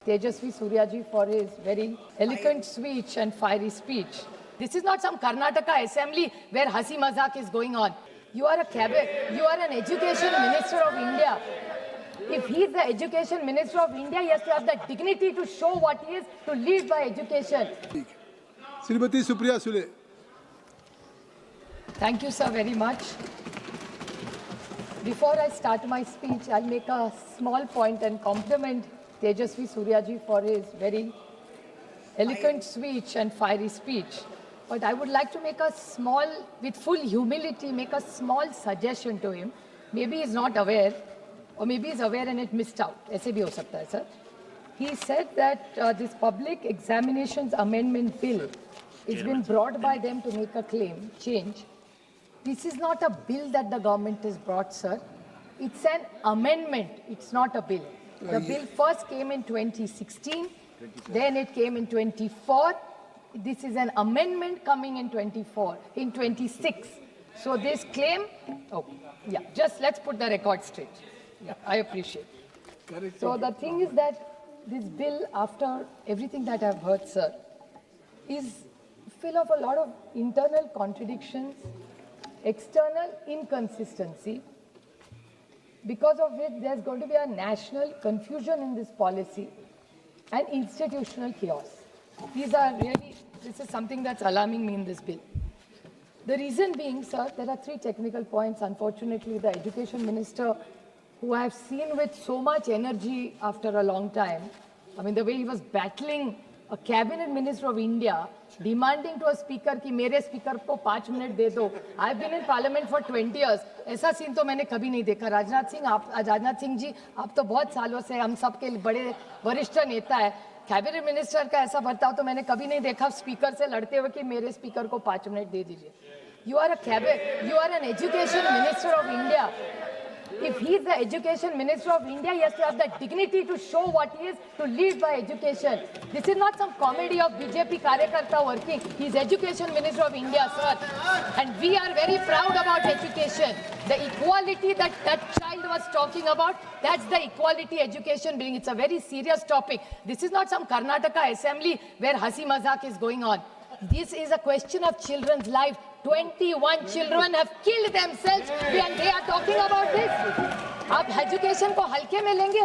Tejasvi Suryaji for his very eloquent speech and fiery speech. This is not some Karnataka assembly where hasi mazak is going on. You are a cabinet, you are an education minister of India. If he is the education minister of India, he has to have the dignity to show what he is, to lead by education. Shrimati Supriya Sule. Thank you, sir, very much. Before I start my speech, I'll make a small point and compliment Tejasvi Suryaji for his very eloquent speech and fiery speech. But I would like to make a small, with full humility, make a small suggestion to him. Maybe he's not aware, or maybe he's aware and it missed out. ऐसे भी हो सकता है, sir. He said that this public examinations amendment bill is been brought by them to make a claim, change. This is not a bill that the government has brought, sir. It's an amendment. It's not a bill. The bill first came in 2016, then it came in 24. This is an amendment coming in 24, in 26. So this claim, oh, yeah, just let's put the record straight. Yeah, I appreciate. Correct. So the thing is that this bill, after everything that I've heard, sir, is full of a lot of internal contradictions, external inconsistency, because of which there's going to be a national confusion in this policy and institutional chaos. These are really, this is something that's alarming me in this bill. The reason being, sir, there are three technical points. Unfortunately, the education minister, who I have seen with so much energy after a long time, I mean, the way he was battling a cabinet minister of India, demanding to a speaker कि मेरे speaker को 5 minute दे दो. I've been in parliament for 20 years. ऐसा scene तो मैंने कभी नहीं देखा. राजनाथ सिंह जी, आप तो बहुत सालों से हम सब के बड़े वरिष्ठ नेता है. कैबिनेट मिनिस्टर का ऐसा बर्ताव तो मैंने कभी नहीं देखा स्पीकर से लड़ते हुए कि मेरे स्पीकर को 5 मिनट दे दीजिए. You are a cabinet, you are an education minister of India. If he is the education minister of India, he has to have the dignity to show what he is, to lead by education. This is not some comedy of BJP Karyakarta working. He is education minister of India, sir. And we are very proud about education. The equality that that child was talking about, that's the equality education brings. It's a very serious topic. This is not some Karnataka assembly where hasi mazak is going on. This is a question of children's life. 21 children have killed themselves and they are talking about this. आप education को हल्के में लेंगे?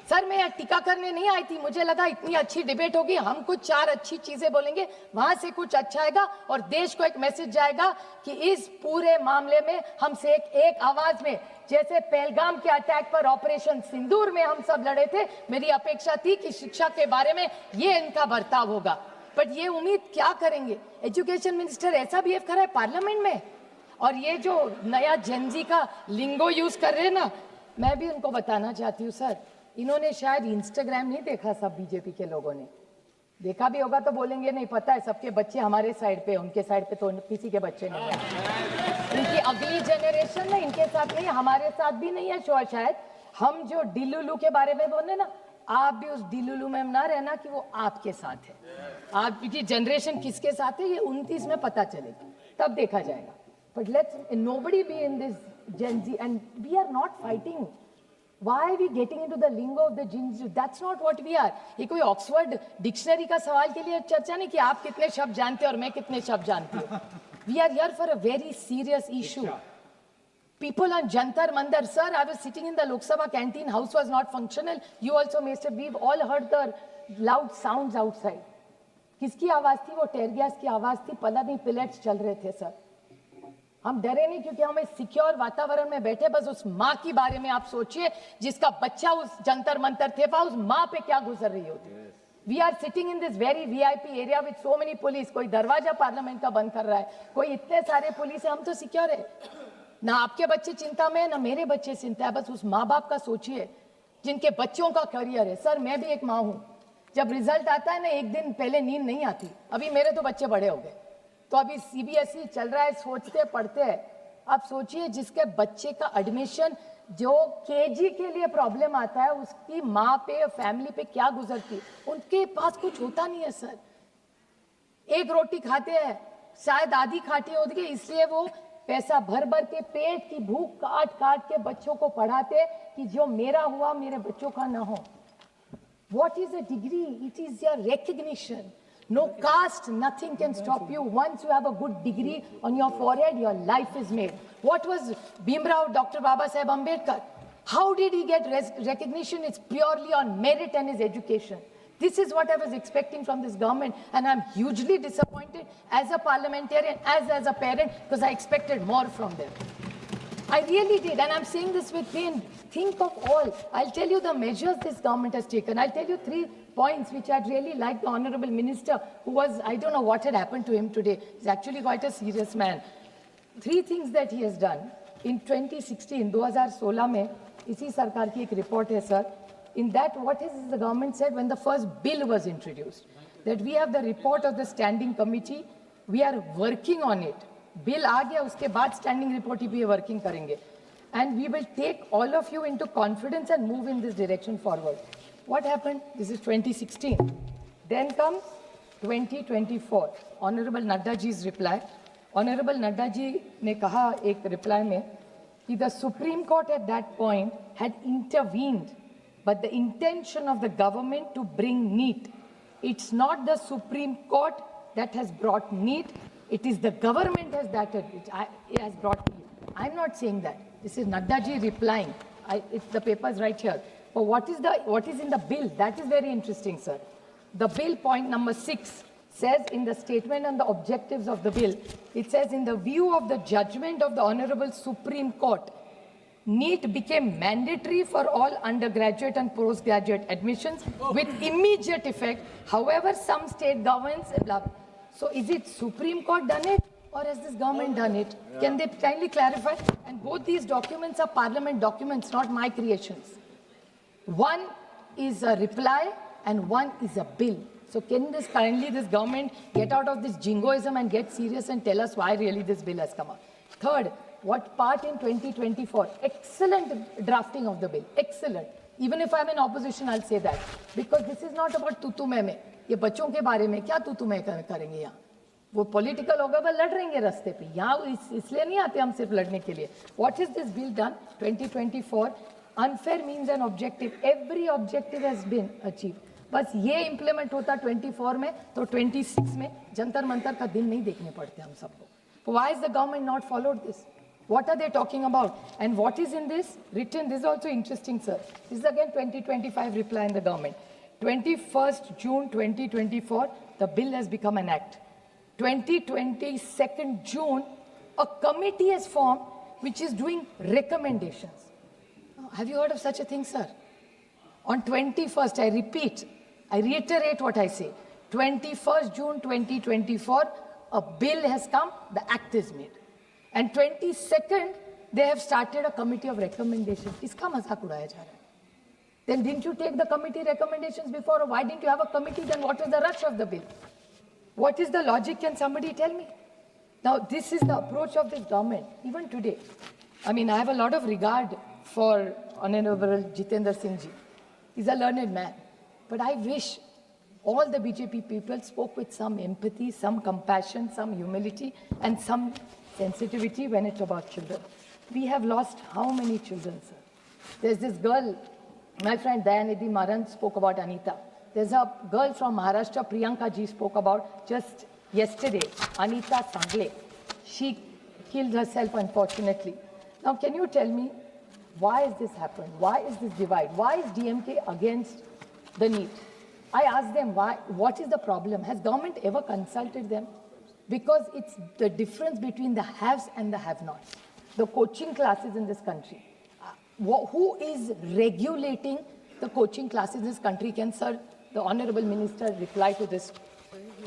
Sir, मैं यहाँ टीका करने नहीं आई थी. मुझे लगा इतनी अच्छी डिबेट होगी, हम कुछ 4 अच्छी चीजें बोलेंगे, वहां से कुछ अच्छा आएगा और देश को एक मैसेज जाएगा कि इस पूरे मामले में हमसे एक आवाज में, जैसे पहलगाम के अटैक पर ऑपरेशन सिंदूर में हम सब लड़े थे, मेरी अपेक्षा थी कि शिक्षा के बारे में ये इनका बर्ताव होगा. बट ये उम्मीद क्या करेंगे? एजुकेशन मिनिस्टर ऐसा बिहेव कर रहा है पार्लियामेंट में. और ये जो नया जेनजी का लिंगो यूज कर रहे हैं ना, मैं भी उनको बताना चाहती हूँ सर, इन्होंने शायद इंस्टाग्राम नहीं देखा. सब बीजेपी के लोगों ने देखा भी होगा तो बोलेंगे नहीं पता है, सबके बच्चे हमारे साइड पे, उनके साइड पे तो किसी के बच्चे नहीं है. उनकी अगली जनरेशन में इनके साथ नहीं, हमारे साथ भी नहीं है. शायद हम जो डिलुलू के बारे में बोले ना, आप भी उस डिलुलू में ना रहना कि वो आपके साथ है. आपकी जनरेशन किसके साथ है ये 29 में पता चलेगा, तब देखा जाएगा. But let's nobody be in this Gen Z and we are not fighting. Why are we getting into the lingo of the Gen Z? That's not what we are. ये कोई ऑक्सफोर्ड डिक्शनरी का सवाल के लिए चर्चा नहीं कि आप कितने शब्द जानते हैं और मैं कितने शब्द जानती हूँ. We are here for a very serious issue. People on Jantar Mandar, sir, I was sitting in the Lok Sabha canteen, house was not functional. You also may have, we've all heard the loud sounds outside. किसकी आवाज थी? वो टेयर gas की आवाज थी. पता नहीं pellets चल रहे थे सर. हम डरे नहीं क्योंकि हम इस सिक्योर वातावरण में बैठे. बस उस माँ के बारे में आप सोचिए जिसका बच्चा उस जंतर मंतर थे, उस माँ पे क्या गुजर रही होती. We are sitting in this very VIP area with so many police. कोई दरवाजा पार्लियामेंट का बंद कर रहा है, कोई इतने सारे पुलिस है. हम तो सिक्योर है ना. आपके बच्चे चिंता में है ना मेरे बच्चे चिंता है. बस उस माँ बाप का सोचिए जिनके बच्चों का करियर है. सर, मैं भी एक माँ हूँ. जब रिजल्ट आता है ना, एक दिन पहले नींद नहीं आती. अभी मेरे तो बच्चे बड़े हो गए, तो अभी CBSE चल रहा है, सोचते पढ़ते हैं. आप सोचिए जिसके बच्चे का एडमिशन जो KG के लिए प्रॉब्लम आता है, उसकी माँ पे, फैमिली पे क्या गुजरती. उनके पास कुछ होता नहीं है सर. एक रोटी खाते हैं, शायद आधी खाटी होती है, इसलिए वो पैसा भर भर के पेट की भूख काट काट के बच्चों को पढ़ाते कि जो मेरा हुआ मेरे बच्चों का ना हो. What is a degree? It is your recognition. No caste, nothing can stop you. Once you have a good degree on your forehead, your life is made. What was Bhimrao, Dr. Baba Saheb Ambedkar? How did he get recognition? It's purely on merit and his education. This is what I was expecting from this government, and I'm hugely disappointed as a parliamentarian, as a parent, because I expected more from them. I really did, and I'm saying this with pain. Think of all. I'll tell you the measures this government has taken. I'll tell you 3 points which I'd really like the Honorable Minister, who was, I don't know what had happened to him today. He's actually quite a serious man. 3 things that he has done. In 2016, 2016 में, इसी सरकार की एक report है, sir. In that, what is the government said when the first bill was introduced? That we have the report of the standing committee. We are working on it. Bill आ गया, उसके बाद standing report ही भी working करेंगे. And we will take all of you into confidence and move in this direction forward. What happened? This is 2016. Then comes 2024. Honorable Nadda ji's reply. Honorable Nadda ji ने कहा एक reply में कि the Supreme Court at that point had intervened, but the intention of the government to bring NEET. It's not the Supreme Court that has brought NEET. It is the government has has brought NEET. I'm not saying that. This is Nadda ji replying. The paper is right here. But what is in the bill? That is very interesting, sir. The bill, point number 6, says in the statement on the objectives of the bill, it says, in the view of the judgment of the Honorable Supreme Court, NEET became mandatory for all undergraduate and postgraduate admissions with immediate effect. However, some state governments, blah. So is it Supreme Court done it, or has this government done it? Can they kindly clarify? And both these documents are parliament documents, not my creations. One is a reply and one is a bill. So can this government get out of this jingoism and get serious and tell us why really this bill has come up? Third, what part in 2024? Excellent drafting of the bill. Excellent. Even if I'm in opposition, I'll say that. Because this is not about tutu mein. ये बच्चों के बारे में क्या तुतु मैं करेंगे यहाँ? वो पॉलिटिकल होगा, वो लड़ रहेंगे रास्ते पे. यहाँ इसलिए नहीं आते हम सिर्फ लड़ने के लिए. What is this bill done? 2024. Unfair means an objective. Every objective has been achieved. बस ये इम्प्लीमेंट होता 24 में, तो 26 में जंतर मंतर का दिन नहीं देखने पड़ते हम सबको. Why is the government not followed this? What are they talking about? And what is in this written? This is also interesting, sir. This is again 2025 reply in the government. 21st June 2024, the bill has become an act. 22nd June, a committee is formed which is doing recommendations. Have you heard of such a thing, sir? On 21st, I reiterate what I say. 21st June 2024, a bill has come, the act is made. And 22nd, they have started a committee of recommendations. Iska mazak udaya ja raha hai. Then didn't you take the committee recommendations before? Or why didn't you have a committee? Then what was the rush of the bill? What is the logic? Can somebody tell me? Now, this is the approach of this government, even today. I mean, I have a lot of regard for Honorable Jitendra Singh ji. He's a learned man. But I wish all the BJP people spoke with some empathy, some compassion, some humility, and some sensitivity when it's about children. We have lost how many children, sir? There's this girl, my friend Dayanidhi Maran spoke about Anita. There's a girl from Maharashtra, Priyanka ji spoke about just yesterday, Anita Sangle. She killed herself, unfortunately. Now, can you tell me, why has this happened? Why is this divide? Why is DMK against the NEET? I asked them, why? What is the problem? Has government ever consulted them? Because it's the difference between the haves and the have-nots. The coaching classes in this country. Who is regulating the coaching classes in this country? Can, sir, the Honorable Minister reply to this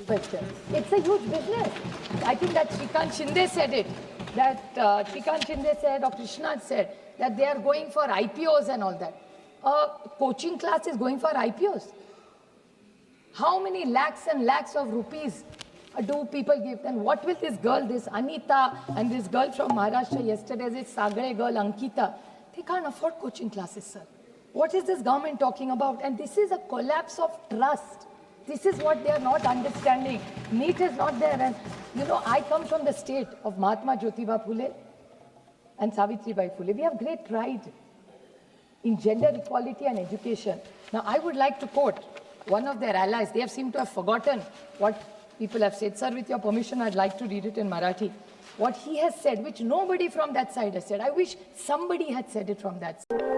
question? It's a huge business. I think that Shrikant Shinde said it. That Shrikant Shinde said, or Krishna said, that they are going for IPOs and all that. Coaching class is going for IPOs. How many lakhs and lakhs of rupees do people give? Then what will this girl, this Anita, and this girl from Maharashtra yesterday, this Sagre girl, Ankita, they can't afford coaching classes, sir. What is this government talking about? And this is a collapse of trust. This is what they are not understanding. NEET is not there. And, you know, I come from the state of Mahatma Jyotiba Phule and Savitribai Phule. We have great pride. in gender equality and education. Now, I would like to quote one of their allies. They have seemed to have forgotten what people have said. Sir, with your permission, I'd like to read it in Marathi. What he has said, which nobody from that side has said. I wish somebody had said it from that side.